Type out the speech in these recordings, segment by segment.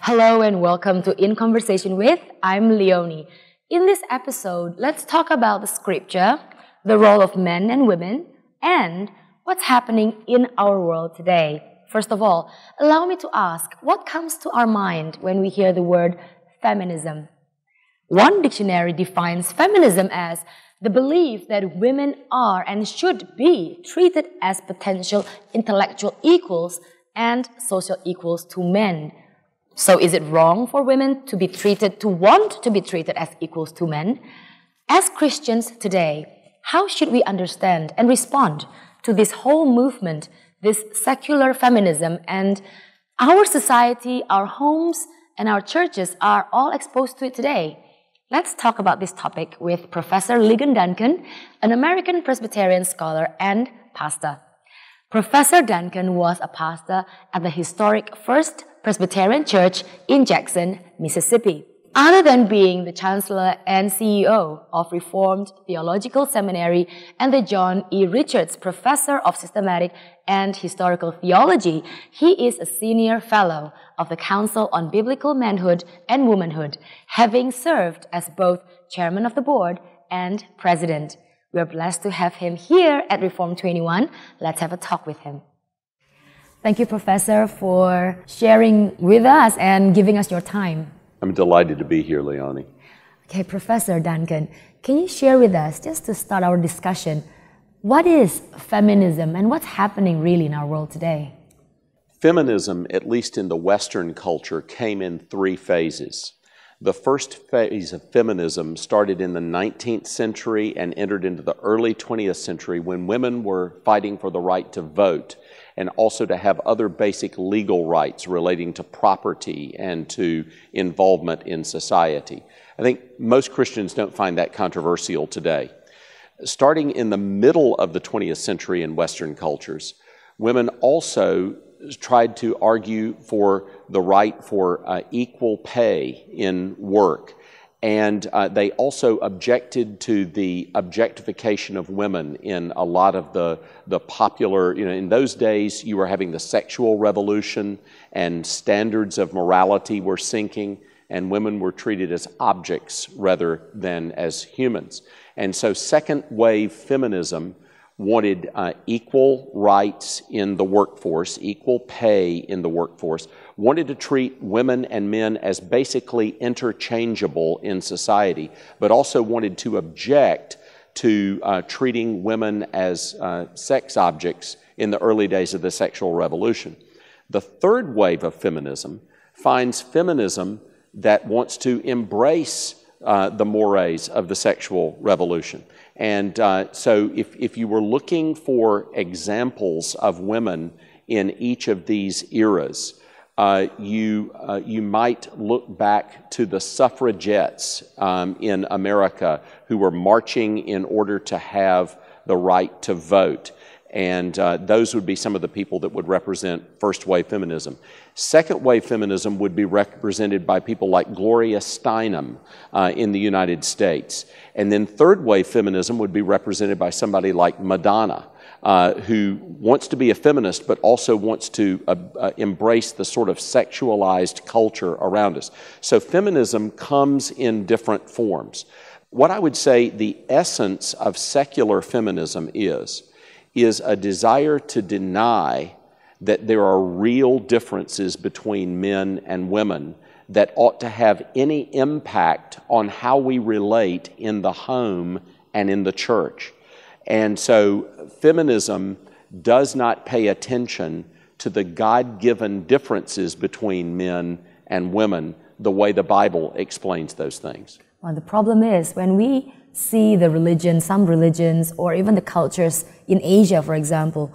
Hello and welcome to In Conversation with, I'm Leonie. In this episode, let's talk about the scripture, the role of men and women, and what's happening in our world today. First of all, allow me to ask, what comes to our mind when we hear the word feminism? One dictionary defines feminism as the belief that women are and should be treated as potential intellectual equals and social equals to men. So is it wrong for women to want to be treated as equals to men? As Christians today, how should we understand and respond to this whole movement, this secular feminism, and our society, our homes, and our churches are all exposed to it today? Let's talk about this topic with Professor Ligon Duncan, an American Presbyterian scholar and pastor. Professor Duncan was a pastor at the historic First Presbyterian Church in Jackson, Mississippi. Other than being the Chancellor and CEO of Reformed Theological Seminary and the John E. Richards Professor of Systematic and Historical Theology, he is a Senior Fellow of the Council on Biblical Manhood and Womanhood, having served as both Chairman of the Board and President. We are blessed to have him here at Reform 21. Let's have a talk with him. Thank you, Professor, for sharing with us and giving us your time. I'm delighted to be here, Leonie. Okay, Professor Duncan, can you share with us, just to start our discussion, what is feminism and what's happening really in our world today? Feminism, at least in the Western culture, came in three phases. The first phase of feminism started in the 19th century and entered into the early 20th century when women were fighting for the right to vote and also to have other basic legal rights relating to property and to involvement in society. I think most Christians don't find that controversial today. Starting in the middle of the 20th century in Western cultures, women also tried to argue for the right for equal pay in work. And they also objected to the objectification of women in a lot of the popular, in those days you were having the sexual revolution and standards of morality were sinking and women were treated as objects rather than as humans. And so second wave feminism wanted equal rights in the workforce, equal pay in the workforce, wanted to treat women and men as basically interchangeable in society, but also wanted to object to treating women as sex objects in the early days of the sexual revolution. The third wave of feminism finds feminism that wants to embrace the mores of the sexual revolution. And so if you were looking for examples of women in each of these eras, you might look back to the suffragettes in America who were marching in order to have the right to vote. And those would be some of the people that would represent first wave feminism. Second wave feminism would be represented by people like Gloria Steinem in the United States. And then third wave feminism would be represented by somebody like Madonna, who wants to be a feminist but also wants to embrace the sort of sexualized culture around us. So feminism comes in different forms. What I would say the essence of secular feminism is a desire to deny that there are real differences between men and women that ought to have any impact on how we relate in the home and in the church. And so feminism does not pay attention to the God-given differences between men and women the way the Bible explains those things. Well, the problem is when we see the religion, some religions, or even the cultures in Asia, for example,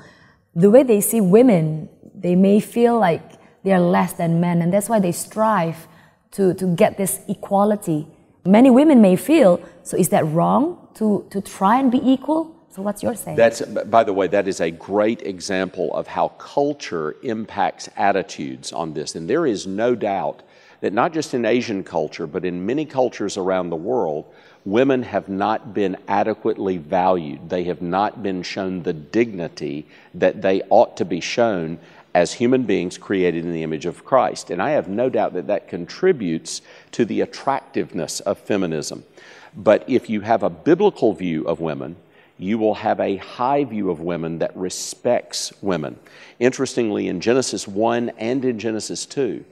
the way they see women, they may feel like they are less than men, and that's why they strive to get this equality. Many women may feel, so is that wrong to try and be equal? So what's your say? By the way, that is a great example of how culture impacts attitudes on this. And there is no doubt that not just in Asian culture, but in many cultures around the world, women have not been adequately valued. They have not been shown the dignity that they ought to be shown as human beings created in the image of Christ. And I have no doubt that that contributes to the attractiveness of feminism. But if you have a biblical view of women, you will have a high view of women that respects women. Interestingly, in Genesis 1 and in Genesis 2,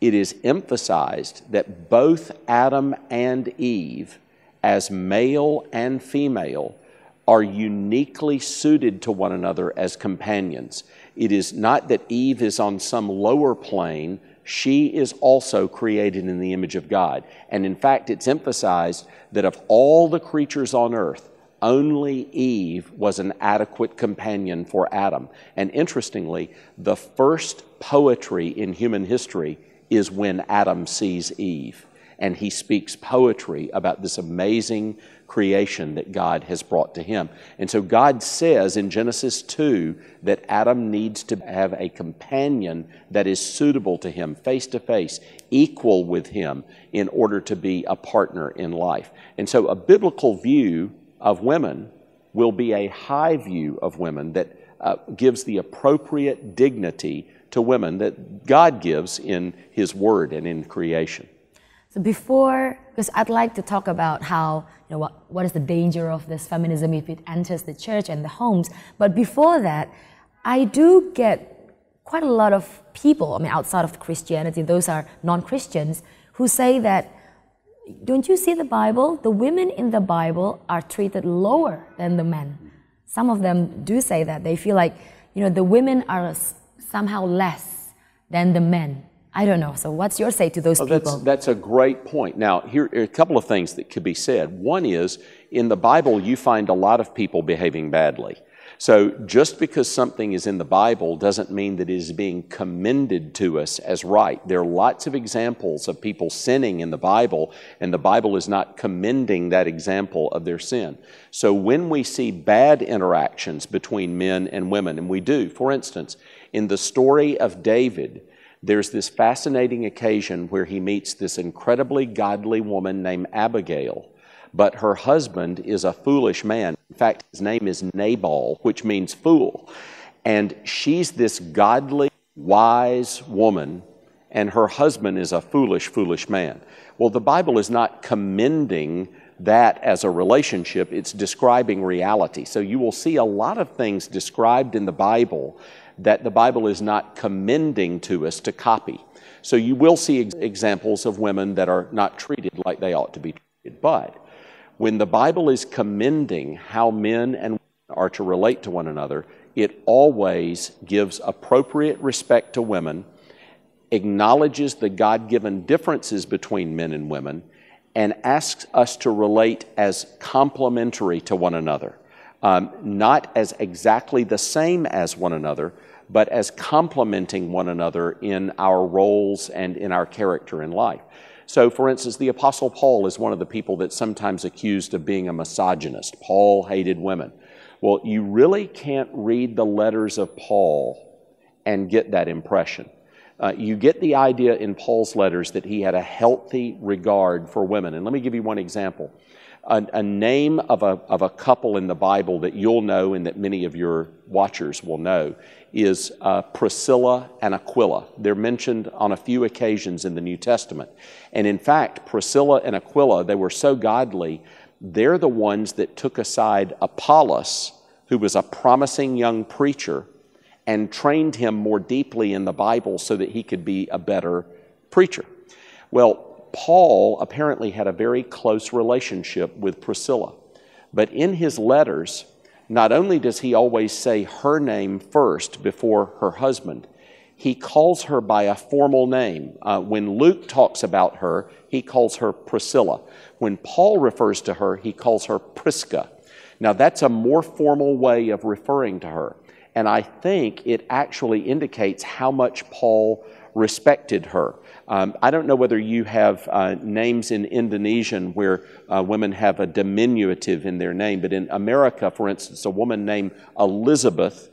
it is emphasized that both Adam and Eve, as male and female, are uniquely suited to one another as companions. It is not that Eve is on some lower plane. She is also created in the image of God. And in fact, it's emphasized that of all the creatures on earth, only Eve was an adequate companion for Adam. And interestingly, the first poetry in human history is when Adam sees Eve. And he speaks poetry about this amazing creation that God has brought to him. And so God says in Genesis 2 that Adam needs to have a companion that is suitable to him, face to face, equal with him, in order to be a partner in life. And so a biblical view of women will be a high view of women that gives the appropriate dignity to women that God gives in His Word and in creation. So before, because I'd like to talk about how, what is the danger of this feminism if it enters the church and the homes. But before that, I do get quite a lot of people, outside of Christianity, those are non-Christians, who say that, don't you see the Bible? The women in the Bible are treated lower than the men. Some of them do say that. They feel like, the women are somehow less than the men. I don't know. So what's your say to those people? That's a great point. Now, here are a couple of things that could be said. One is, in the Bible, you find a lot of people behaving badly. So just because something is in the Bible doesn't mean that it is being commended to us as right. There are lots of examples of people sinning in the Bible, and the Bible is not commending that example of their sin. So when we see bad interactions between men and women, and we do, for instance, in the story of David, there's this fascinating occasion where he meets this incredibly godly woman named Abigail, but her husband is a foolish man. In fact, his name is Nabal, which means fool. And she's this godly, wise woman, and her husband is a foolish, foolish man. Well, the Bible is not commending that as a relationship. It's describing reality. So you will see a lot of things described in the Bible that the Bible is not commending to us to copy. So you will see examples of women that are not treated like they ought to be treated. But when the Bible is commending how men and women are to relate to one another, it always gives appropriate respect to women, acknowledges the God-given differences between men and women, and asks us to relate as complementary to one another. Not as exactly the same as one another, but as complementing one another in our roles and in our character in life. So, for instance, the Apostle Paul is one of the people that's sometimes accused of being a misogynist. Paul hated women. Well, you really can't read the letters of Paul and get that impression. You get the idea in Paul's letters that he had a healthy regard for women. And let me give you one example. A name of a couple in the Bible that you'll know and that many of your watchers will know is Priscilla and Aquila. They're mentioned on a few occasions in the New Testament. And in fact, Priscilla and Aquila, they were so godly, they're the ones that took aside Apollos, who was a promising young preacher, and trained him more deeply in the Bible so that he could be a better preacher. Well, Paul apparently had a very close relationship with Priscilla. But in his letters, not only does he always say her name first before her husband, he calls her by a formal name. When Luke talks about her, he calls her Priscilla. When Paul refers to her, he calls her Prisca. Now, that's a more formal way of referring to her. And I think it actually indicates how much Paul respected her. I don't know whether you have names in Indonesian where women have a diminutive in their name, but in America, for instance, a woman named Elizabeth,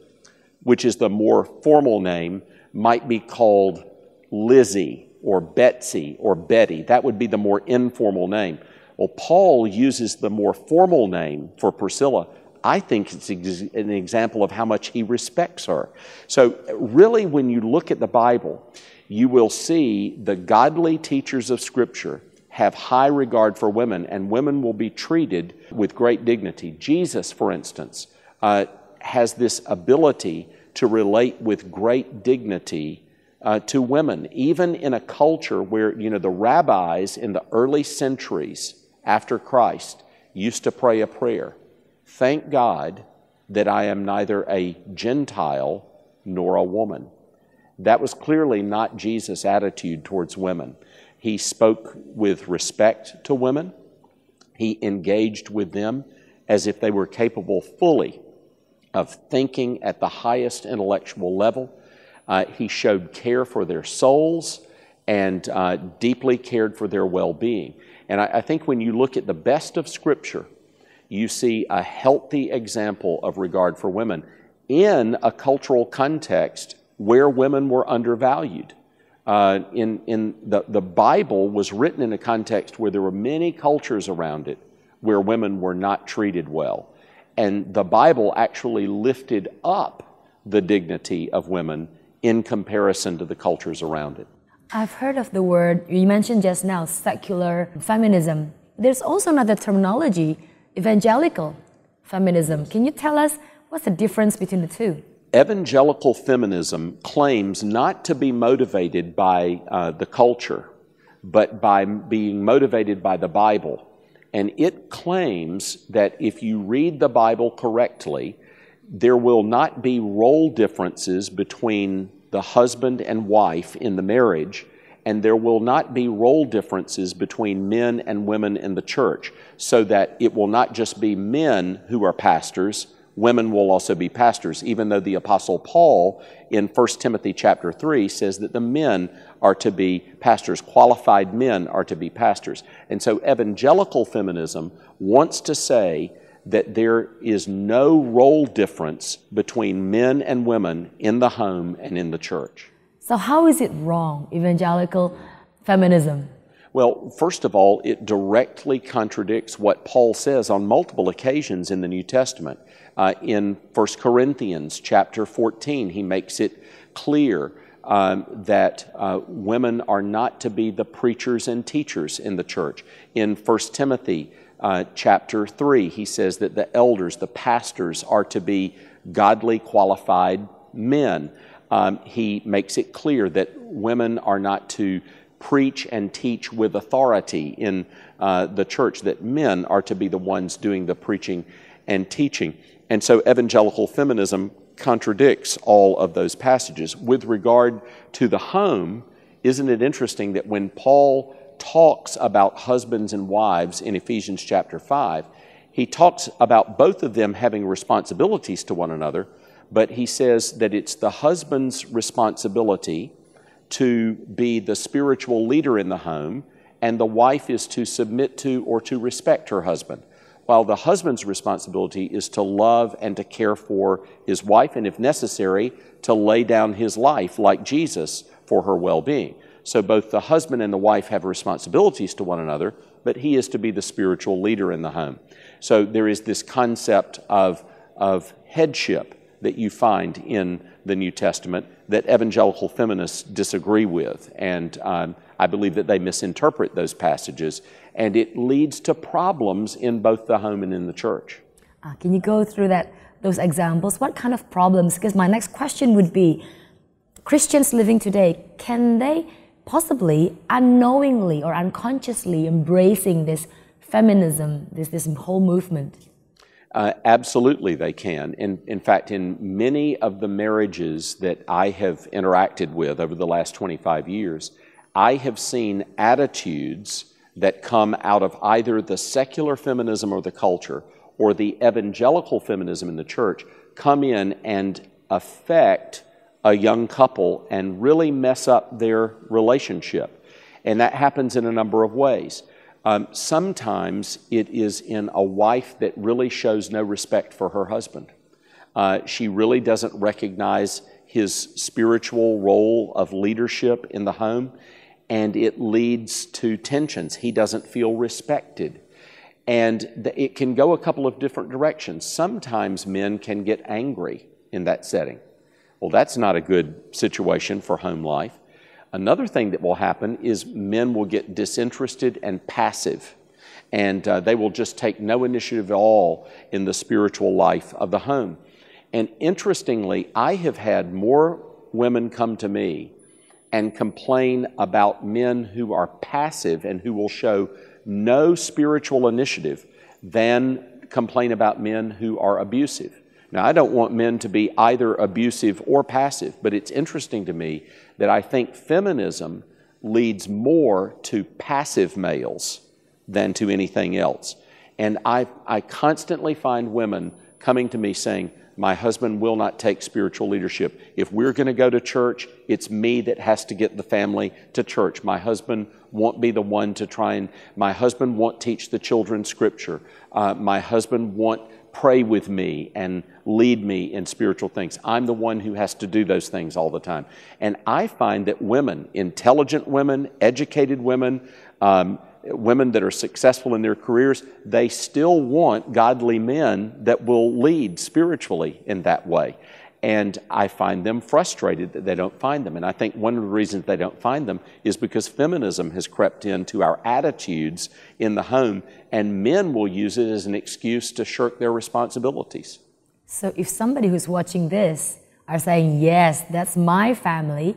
which is the more formal name, might be called Lizzie or Betsy or Betty. That would be the more informal name. Well, Paul uses the more formal name for Priscilla, I think it's an example of how much he respects her. So really, when you look at the Bible, you will see the godly teachers of Scripture have high regard for women, and women will be treated with great dignity. Jesus, for instance, has this ability to relate with great dignity to women, even in a culture where, the rabbis in the early centuries after Christ used to pray a prayer, "Thank God that I am neither a Gentile nor a woman." That was clearly not Jesus' attitude towards women. He spoke with respect to women. He engaged with them as if they were capable fully of thinking at the highest intellectual level. He showed care for their souls and deeply cared for their well-being. And I think when you look at the best of Scripture, you see a healthy example of regard for women in a cultural context where women were undervalued. The Bible was written in a context where there were many cultures around it where women were not treated well. And the Bible actually lifted up the dignity of women in comparison to the cultures around it. I've heard of the word, you mentioned just now, secular feminism. There's also another terminology, evangelical feminism. Can you tell us what's the difference between the two? Evangelical feminism claims not to be motivated by the culture, but by being motivated by the Bible. And it claims that if you read the Bible correctly, there will not be role differences between the husband and wife in the marriage, and there will not be role differences between men and women in the church, so that it will not just be men who are pastors, women will also be pastors, even though the Apostle Paul in 1 Timothy chapter 3 says that the men are to be pastors, qualified men are to be pastors. And so evangelical feminism wants to say that there is no role difference between men and women in the home and in the church. So how is it wrong, evangelical feminism? Well, first of all, it directly contradicts what Paul says on multiple occasions in the New Testament. In 1 Corinthians chapter 14, he makes it clear that women are not to be the preachers and teachers in the church. In 1 Timothy chapter 3, he says that the elders, the pastors, are to be godly, qualified men. He makes it clear that women are not to preach and teach with authority in the church, that men are to be the ones doing the preaching and teaching. And so evangelical feminism contradicts all of those passages. With regard to the home, isn't it interesting that when Paul talks about husbands and wives in Ephesians chapter 5, he talks about both of them having responsibilities to one another, but he says that it's the husband's responsibility to be the spiritual leader in the home, and the wife is to submit to or to respect her husband, while the husband's responsibility is to love and to care for his wife, and if necessary, to lay down his life like Jesus for her well-being. So both the husband and the wife have responsibilities to one another, but he is to be the spiritual leader in the home. So there is this concept of headship that you find in the New Testament that evangelical feminists disagree with. And I believe that they misinterpret those passages, and it leads to problems in both the home and in the church. Can you go through those examples? What kind of problems? Because my next question would be, Christians living today, can they possibly unknowingly or unconsciously embracing this feminism, this whole movement? Absolutely they can. In fact, in many of the marriages that I have interacted with over the last 25 years, I have seen attitudes that come out of either the secular feminism or the culture or the evangelical feminism in the church come in and affect a young couple and really mess up their relationship. And that happens in a number of ways. Sometimes it is in a wife that really shows no respect for her husband. She really doesn't recognize his spiritual role of leadership in the home, and it leads to tensions. He doesn't feel respected. And it can go a couple of different directions. Sometimes men can get angry in that setting. Well, that's not a good situation for home life. Another thing that will happen is men will get disinterested and passive, and they will just take no initiative at all in the spiritual life of the home. And interestingly, I have had more women come to me and complain about men who are passive and who will show no spiritual initiative than complain about men who are abusive. Now, I don't want men to be either abusive or passive, but it's interesting to me that I think feminism leads more to passive males than to anything else. And I constantly find women coming to me saying, my husband will not take spiritual leadership. If we're going to go to church, it's me that has to get the family to church. My husband won't be the one to try and, my husband won't teach the children scripture. My husband won't pray with me and lead me in spiritual things. I'm the one who has to do those things all the time. And I find that women, intelligent women, educated women, women that are successful in their careers, they still want godly men that will lead spiritually in that way. And I find them frustrated that they don't find them. And I think one of the reasons they don't find them is because feminism has crept into our attitudes in the home, and men will use it as an excuse to shirk their responsibilities. So if somebody who's watching this are saying, yes, that's my family,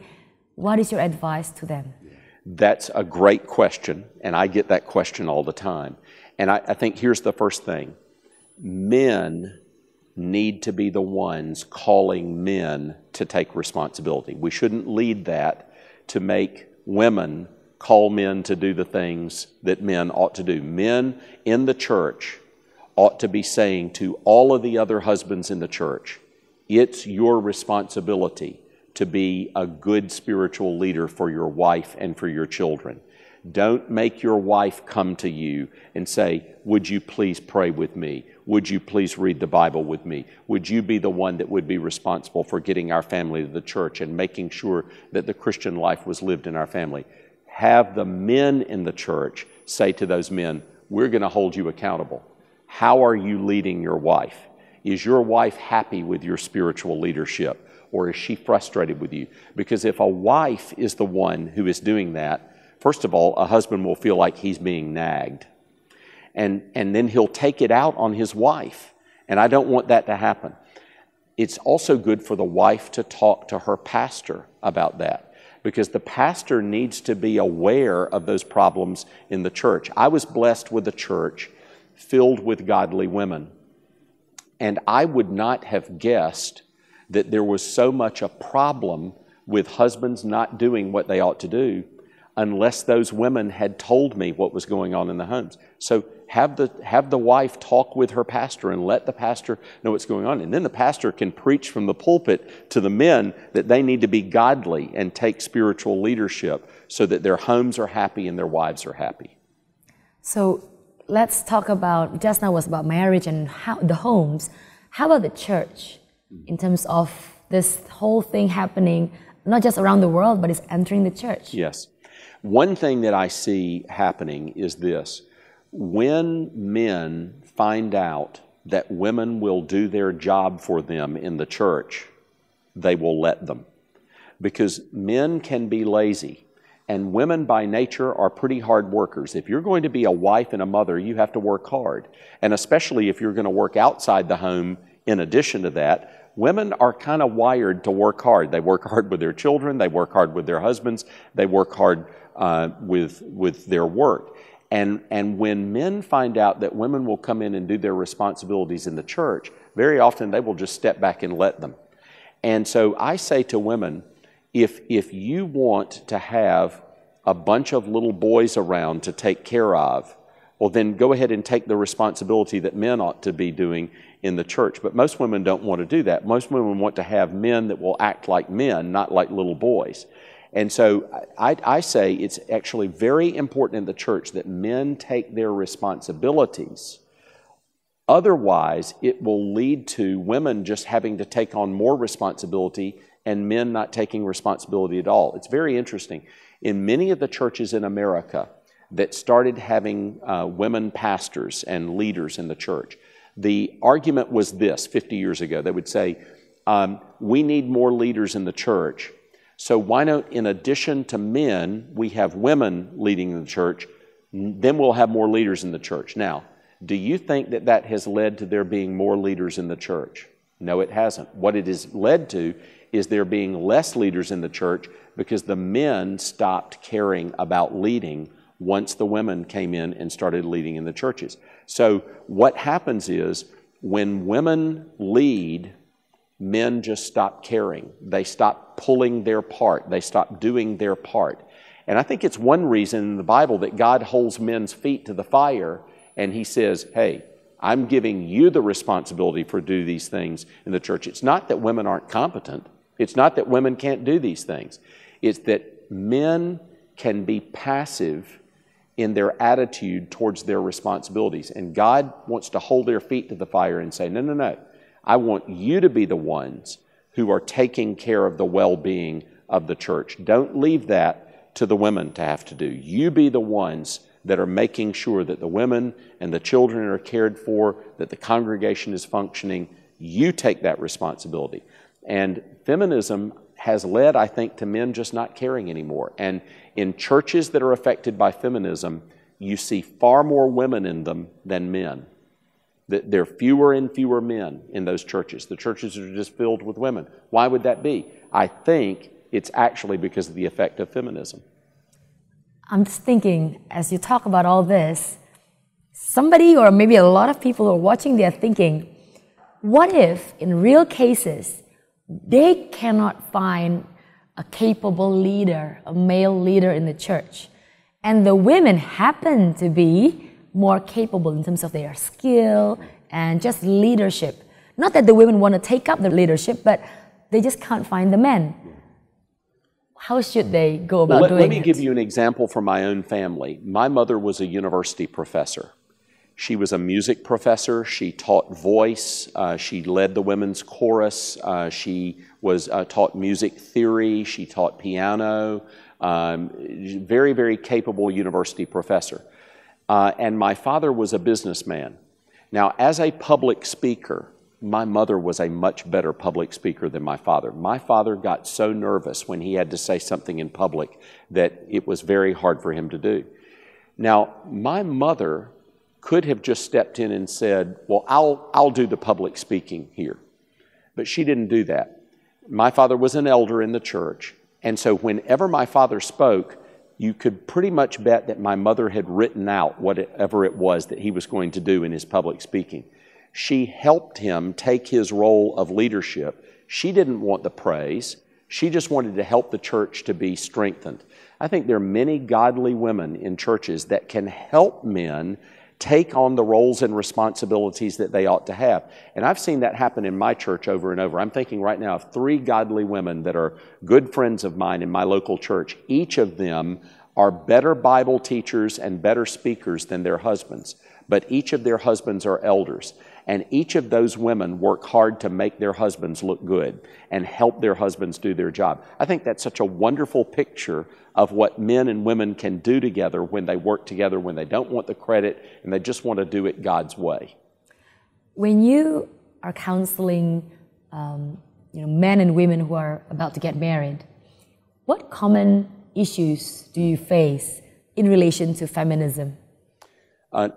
what is your advice to them? That's a great question, and I get that question all the time. And I think here's the first thing. Men need to be the ones calling men to take responsibility. We shouldn't lead that to make women call men to do the things that men ought to do. Men in the church ought to be saying to all of the other husbands in the church, it's your responsibility to be a good spiritual leader for your wife and for your children. Don't make your wife come to you and say, would you please pray with me? Would you please read the Bible with me? Would you be the one that would be responsible for getting our family to the church and making sure that the Christian life was lived in our family? Have the men in the church say to those men, we're going to hold you accountable. How are you leading your wife? Is your wife happy with your spiritual leadership? Or is she frustrated with you? Because if a wife is the one who is doing that, first of all, a husband will feel like he's being nagged. And then he'll take it out on his wife. And I don't want that to happen. It's also good for the wife to talk to her pastor about that, because the pastor needs to be aware of those problems in the church. I was blessed with a church filled with godly women. And I would not have guessed that there was so much a problem with husbands not doing what they ought to do unless those women had told me what was going on in the homes. So have the wife talk with her pastor and let the pastor know what's going on. And then the pastor can preach from the pulpit to the men that they need to be godly and take spiritual leadership so that their homes are happy and their wives are happy. So let's talk about, just now was about marriage and how the homes. How about the church in terms of this whole thing happening, not just around the world, but it's entering the church? Yes. One thing that I see happening is this. When men find out that women will do their job for them in the church, they will let them. Because men can be lazy, and women by nature are pretty hard workers. If you're going to be a wife and a mother, you have to work hard. And especially if you're going to work outside the home in addition to that, women are kind of wired to work hard. They work hard with their children, they work hard with their husbands, they work hard with their work. And when men find out that women will come in and do their responsibilities in the church, very often they will just step back and let them. And so I say to women, if you want to have a bunch of little boys around to take care of, well, then go ahead and take the responsibility that men ought to be doing in the church. But most women don't want to do that. Most women want to have men that will act like men, not like little boys. And so I say it's actually very important in the church that men take their responsibilities. Otherwise, it will lead to women just having to take on more responsibility and men not taking responsibility at all. It's very interesting. In many of the churches in America, that started having women pastors and leaders in the church, the argument was this 50 years ago. They would say, we need more leaders in the church, so why not, in addition to men, we have women leading the church, then we'll have more leaders in the church. Now, do you think that that has led to there being more leaders in the church? No, it hasn't. What it has led to is there being less leaders in the church because the men stopped caring about leading once the women came in and started leading in the churches. So what happens is when women lead, men just stop caring. They stop pulling their part. They stop doing their part. And I think it's one reason in the Bible that God holds men's feet to the fire and He says, hey, I'm giving you the responsibility for do these things in the church. It's not that women aren't competent. It's not that women can't do these things. It's that men can be passive in their attitude towards their responsibilities. And God wants to hold their feet to the fire and say, no, no, no. I want you to be the ones who are taking care of the well-being of the church. Don't leave that to the women to have to do. You be the ones that are making sure that the women and the children are cared for, that the congregation is functioning. You take that responsibility. And feminism has led, I think, to men just not caring anymore. And in churches that are affected by feminism, you see far more women in them than men. There are fewer and fewer men in those churches. The churches are just filled with women. Why would that be? I think it's actually because of the effect of feminism. I'm just thinking, as you talk about all this, somebody or maybe a lot of people who are watching, they're thinking, what if in real cases, they cannot find a capable leader, a male leader in the church, and the women happen to be more capable in terms of their skill and just leadership. Not that the women want to take up the leadership, but they just can't find the men. How should they go about doing it? Let me give you an example from my own family. My mother was a university professor. She was a music professor. She taught voice. She led the women's chorus. She was taught music theory. She taught piano. Very, very capable university professor. And my father was a businessman. Now, as a public speaker, my mother was a much better public speaker than my father. My father got so nervous when he had to say something in public that it was very hard for him to do. Now, my mother could have just stepped in and said, well, I'll do the public speaking here. But she didn't do that. My father was an elder in the church. And so whenever my father spoke, you could pretty much bet that my mother had written out whatever it was that he was going to do in his public speaking. She helped him take his role of leadership. She didn't want the praise. She just wanted to help the church to be strengthened. I think there are many godly women in churches that can help men take on the roles and responsibilities that they ought to have. And I've seen that happen in my church over and over. I'm thinking right now of 3 godly women that are good friends of mine in my local church. Each of them are better Bible teachers and better speakers than their husbands. But each of their husbands are elders. And each of those women work hard to make their husbands look good and help their husbands do their job. I think that's such a wonderful picture of what men and women can do together when they work together, when they don't want the credit and they just want to do it God's way. When you are counseling men and women who are about to get married, what common issues do you face in relation to feminism?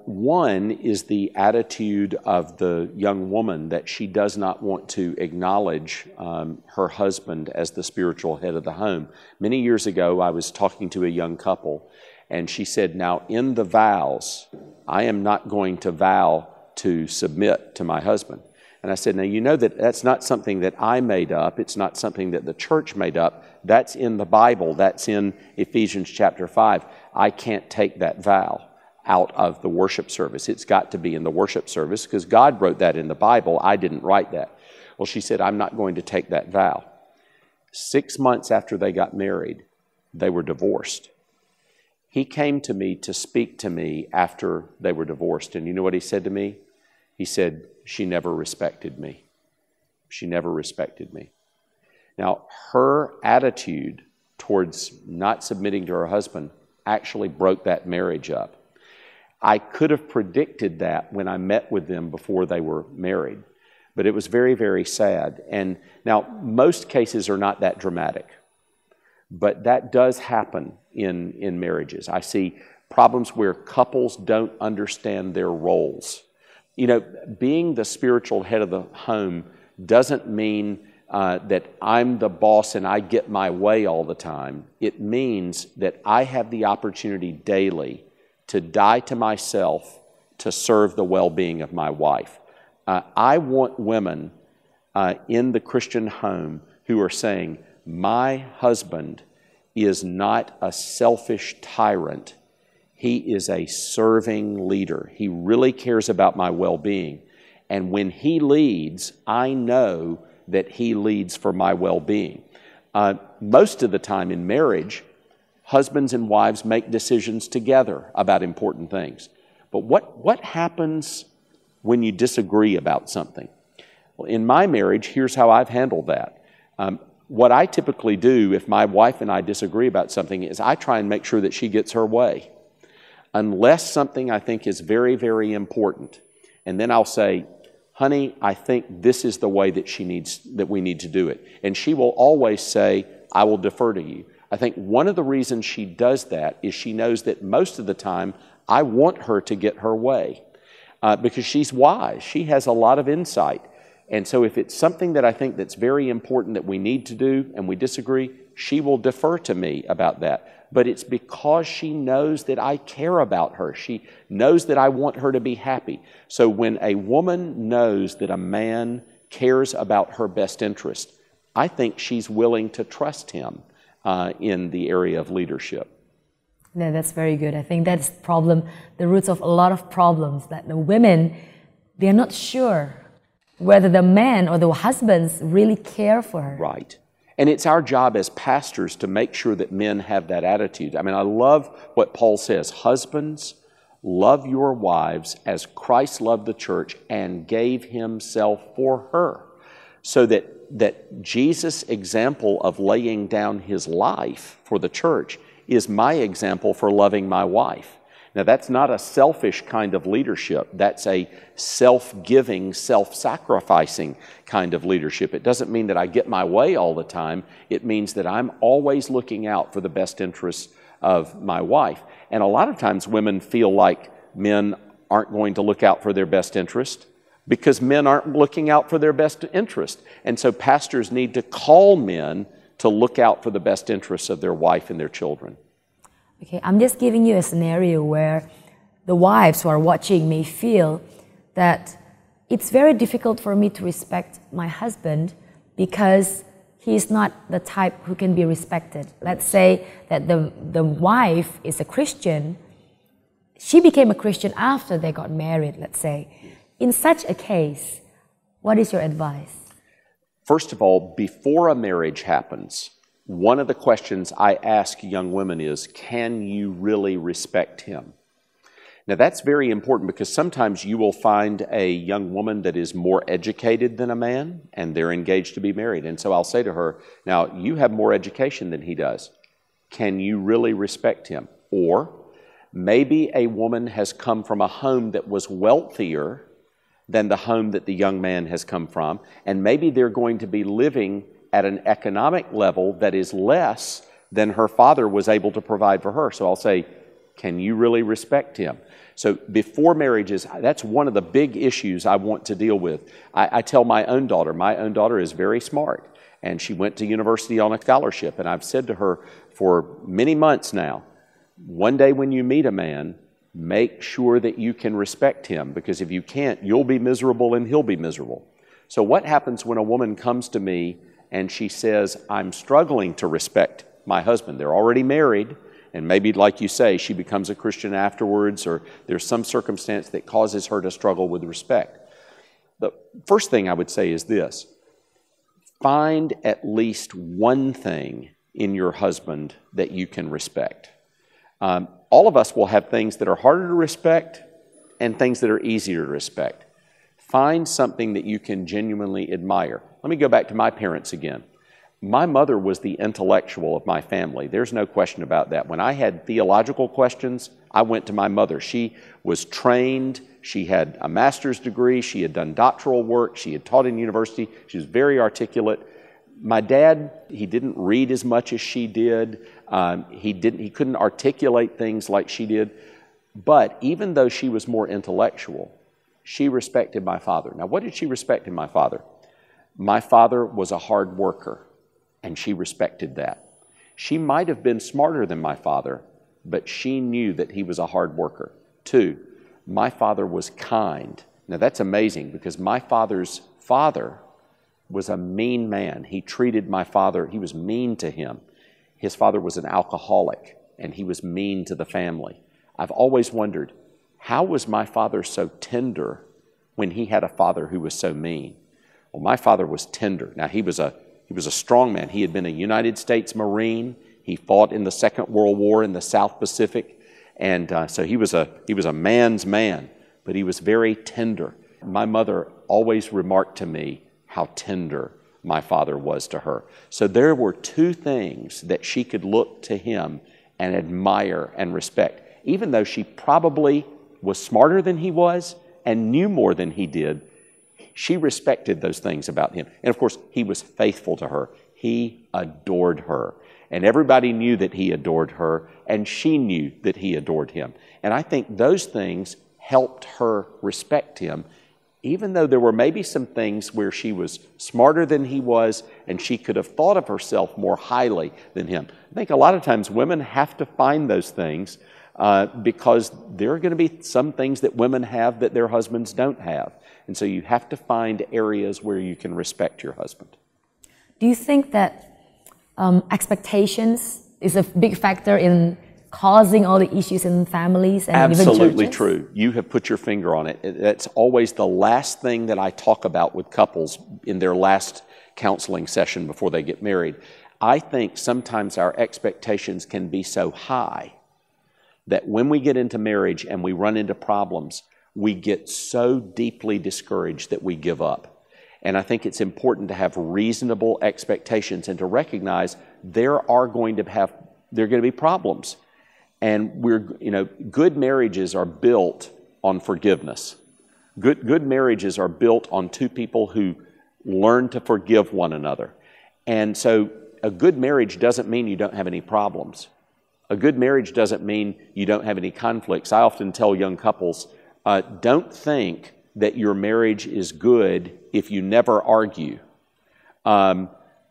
One is the attitude of the young woman that she does not want to acknowledge her husband as the spiritual head of the home. Many years ago, I was talking to a young couple, and she said, now in the vows, I am not going to vow to submit to my husband. And I said, now you know that that's not something that I made up. It's not something that the church made up. That's in the Bible. That's in Ephesians chapter 5. I can't take that vow out of the worship service. It's got to be in the worship service because God wrote that in the Bible. I didn't write that. Well, she said, I'm not going to take that vow. 6 months after they got married, they were divorced. He came to me to speak to me after they were divorced. And you know what he said to me? He said, she never respected me. She never respected me. Now, her attitude towards not submitting to her husband actually broke that marriage up. I could have predicted that when I met with them before they were married, but it was very, very sad. And now, most cases are not that dramatic, but that does happen in marriages. I see problems where couples don't understand their roles. You know, being the spiritual head of the home doesn't mean that I'm the boss and I get my way all the time. It means that I have the opportunity daily to die to myself to serve the well-being of my wife. I want women in the Christian home who are saying, my husband is not a selfish tyrant. He is a serving leader. He really cares about my well-being. And when he leads, I know that he leads for my well-being. Most of the time in marriage, husbands and wives make decisions together about important things. But what happens when you disagree about something? Well, in my marriage, here's how I've handled that. What I typically do if my wife and I disagree about something is I try and make sure that she gets her way. Unless something I think is very, very important. And then I'll say, honey, I think this is the way that we need to do it. And she will always say, I will defer to you. I think one of the reasons she does that is she knows that most of the time I want her to get her way because she's wise. She has a lot of insight. And so if it's something that I think that's very important that we need to do and we disagree, she will defer to me about that. But it's because she knows that I care about her. She knows that I want her to be happy. So when a woman knows that a man cares about her best interest, I think she's willing to trust him in the area of leadership. No, that's very good. I think that's the roots of a lot of problems, that the women, they're not sure whether the man or the husbands really care for her. Right. And it's our job as pastors to make sure that men have that attitude. I mean, I love what Paul says. Husbands, love your wives as Christ loved the church and gave himself for her. So that Jesus' example of laying down his life for the church is my example for loving my wife. Now, that's not a selfish kind of leadership. That's a self-giving, self-sacrificing kind of leadership. It doesn't mean that I get my way all the time. It means that I'm always looking out for the best interests of my wife. And a lot of times women feel like men aren't going to look out for their best interest because men aren't looking out for their best interest. And so pastors need to call men to look out for the best interests of their wife and their children. Okay, I'm just giving you a scenario where the wives who are watching may feel that it's very difficult for me to respect my husband because he's not the type who can be respected. Let's say that the wife is a Christian. She became a Christian after they got married, let's say. In such a case, what is your advice? First of all, before a marriage happens, one of the questions I ask young women is, can you really respect him? Now that's very important because sometimes you will find a young woman that is more educated than a man and they're engaged to be married. And so I'll say to her, now you have more education than he does. Can you really respect him? Or maybe a woman has come from a home that was wealthier than the home that the young man has come from, and maybe they're going to be living at an economic level that is less than her father was able to provide for her. So I'll say, can you really respect him? So before marriages, that's one of the big issues I want to deal with. I tell my own daughter is very smart, and she went to university on a scholarship, and I've said to her for many months now, one day when you meet a man, make sure that you can respect him, because if you can't, you'll be miserable and he'll be miserable. So what happens when a woman comes to me and she says, I'm struggling to respect my husband? They're already married, and maybe, like you say, she becomes a Christian afterwards, or there's some circumstance that causes her to struggle with respect. The first thing I would say is this: find at least one thing in your husband that you can respect. All of us will have things that are harder to respect and things that are easier to respect. Find something that you can genuinely admire. Let me go back to my parents again. My mother was the intellectual of my family. There's no question about that. When I had theological questions, I went to my mother. She was trained. She had a master's degree. She had done doctoral work. She had taught in university. She was very articulate. My dad, he didn't read as much as she did. He couldn't articulate things like she did. But even though she was more intellectual, she respected my father. Now, what did she respect in my father? My father was a hard worker, and she respected that. She might have been smarter than my father, but she knew that he was a hard worker. 2, my father was kind. Now, that's amazing because my father's father was a mean man. He treated my father, he was mean to him. His father was an alcoholic, and he was mean to the family. I've always wondered, how was my father so tender when he had a father who was so mean? Well, my father was tender. Now, he was a strong man. He had been a United States Marine. He fought in the Second World War in the South Pacific, and so he was a man's man, but he was very tender. My mother always remarked to me how tender my father was to her. So there were 2 things that she could look to him and admire and respect. Even though she probably was smarter than he was and knew more than he did, she respected those things about him. And of course, he was faithful to her. He adored her. And everybody knew that he adored her, and she knew that he adored him. And I think those things helped her respect him, even though there were maybe some things where she was smarter than he was and she could have thought of herself more highly than him. I think a lot of times women have to find those things because there are going to be some things that women have that their husbands don't have. And so you have to find areas where you can respect your husband. Do you think that expectations is a big factor in causing all the issues in families and Absolutely even churches? True. You have put your finger on it. That's always the last thing that I talk about with couples in their last counseling session before they get married. I think sometimes our expectations can be so high that when we get into marriage and we run into problems, we get so deeply discouraged that we give up. And I think it's important to have reasonable expectations and to recognize there are going to be problems. And good marriages are built on forgiveness. Good marriages are built on 2 people who learn to forgive one another. And so a good marriage doesn't mean you don't have any problems. A good marriage doesn't mean you don't have any conflicts. I often tell young couples, don't think that your marriage is good if you never argue.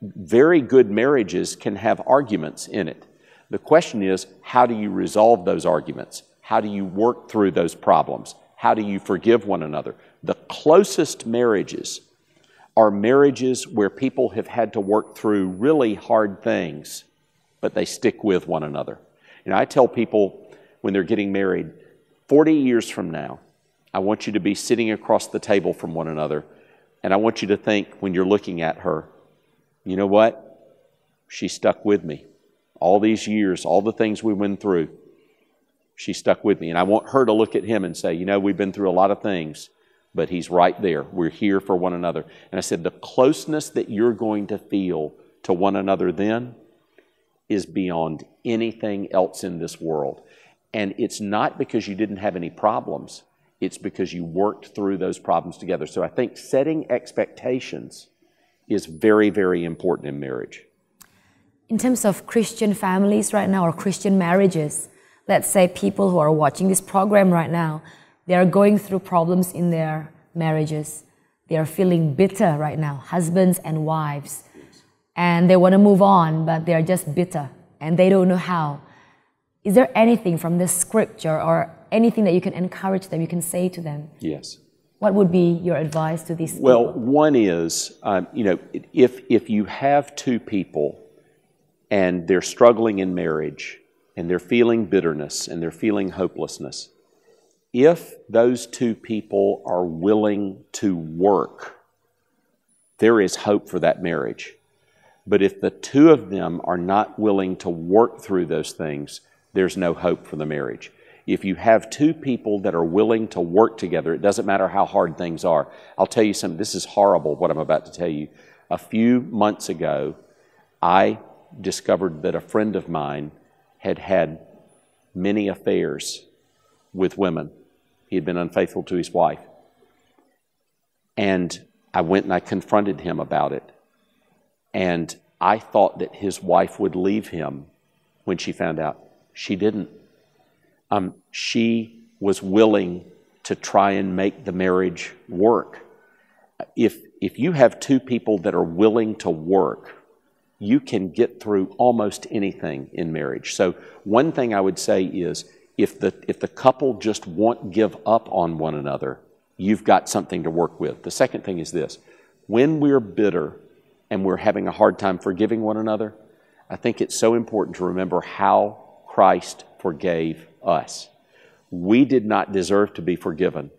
Very good marriages can have arguments in it. The question is, how do you resolve those arguments? How do you work through those problems? How do you forgive one another? The closest marriages are marriages where people have had to work through really hard things, but they stick with one another. I tell people when they're getting married, 40 years from now, I want you to be sitting across the table from one another, and I want you to think when you're looking at her, you know what? She stuck with me. All these years, all the things we went through, she stuck with me. And I want her to look at him and say, we've been through a lot of things, but he's right there. We're here for one another. And I said, the closeness that you're going to feel to one another then is beyond anything else in this world. And it's not because you didn't have any problems. It's because you worked through those problems together. So I think setting expectations is very, very important in marriage. In terms of Christian families right now or Christian marriages, let's say people who are watching this program right now, they are going through problems in their marriages. They are feeling bitter right now, husbands and wives. And they want to move on, but they are just bitter and they don't know how. Is there anything from the scripture or anything that you can encourage them, you can say to them? Yes. What would be your advice to these people? Well, one is, if you have 2 people and they're struggling in marriage and they're feeling bitterness and they're feeling hopelessness, if those 2 people are willing to work, there is hope for that marriage. But if the 2 of them are not willing to work through those things, there's no hope for the marriage. If you have 2 people that are willing to work together, it doesn't matter how hard things are. I'll tell you something, this is horrible what I'm about to tell you. A few months ago, I discovered that a friend of mine had had many affairs with women. He had been unfaithful to his wife. And I went and I confronted him about it. And I thought that his wife would leave him when she found out. She didn't. She was willing to try and make the marriage work. If you have two people that are willing to work, you can get through almost anything in marriage. So one thing I would say is, if the couple just won't give up on one another, you've got something to work with. The second thing is this: when we're bitter and we're having a hard time forgiving one another, I think it's so important to remember how Christ forgave us. We did not deserve to be forgiven,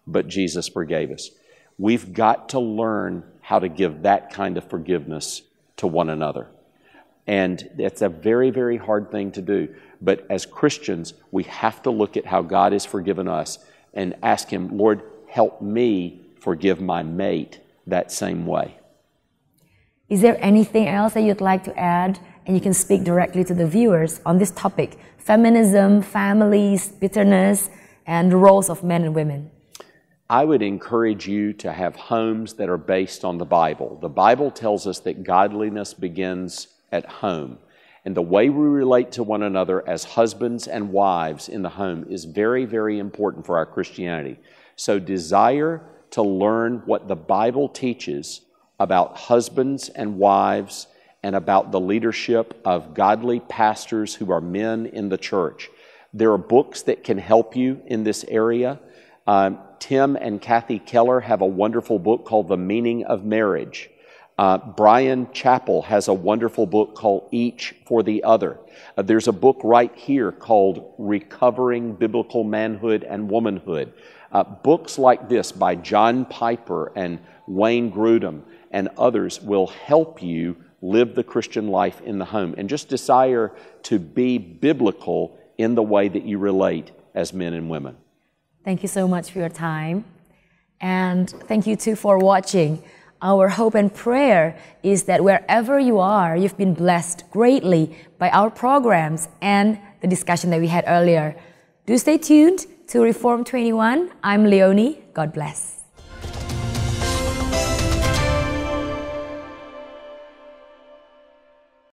but Jesus forgave us. We've got to learn how to give that kind of forgiveness to one another. And it's a very, very hard thing to do. But as Christians, we have to look at how God has forgiven us and ask Him, Lord, help me forgive my mate that same way. Is there anything else that you'd like to add? And you can speak directly to the viewers on this topic: feminism, families, bitterness, and the roles of men and women. I would encourage you to have homes that are based on the Bible. The Bible tells us that godliness begins at home. And the way we relate to one another as husbands and wives in the home is very, very important for our Christianity. So desire to learn what the Bible teaches about husbands and wives and about the leadership of godly pastors who are men in the church. There are books that can help you in this area. Tim and Kathy Keller have a wonderful book called The Meaning of Marriage. Brian Chappell has a wonderful book called Each for the Other. There's a book right here called Recovering Biblical Manhood and Womanhood. Books like this by John Piper and Wayne Grudem and others will help you live the Christian life in the home, and just desire to be biblical in the way that you relate as men and women. Thank you so much for your time. And thank you too for watching. Our hope and prayer is that wherever you are, you've been blessed greatly by our programs and the discussion that we had earlier. Do stay tuned to Reform 21. I'm Leonie. God bless.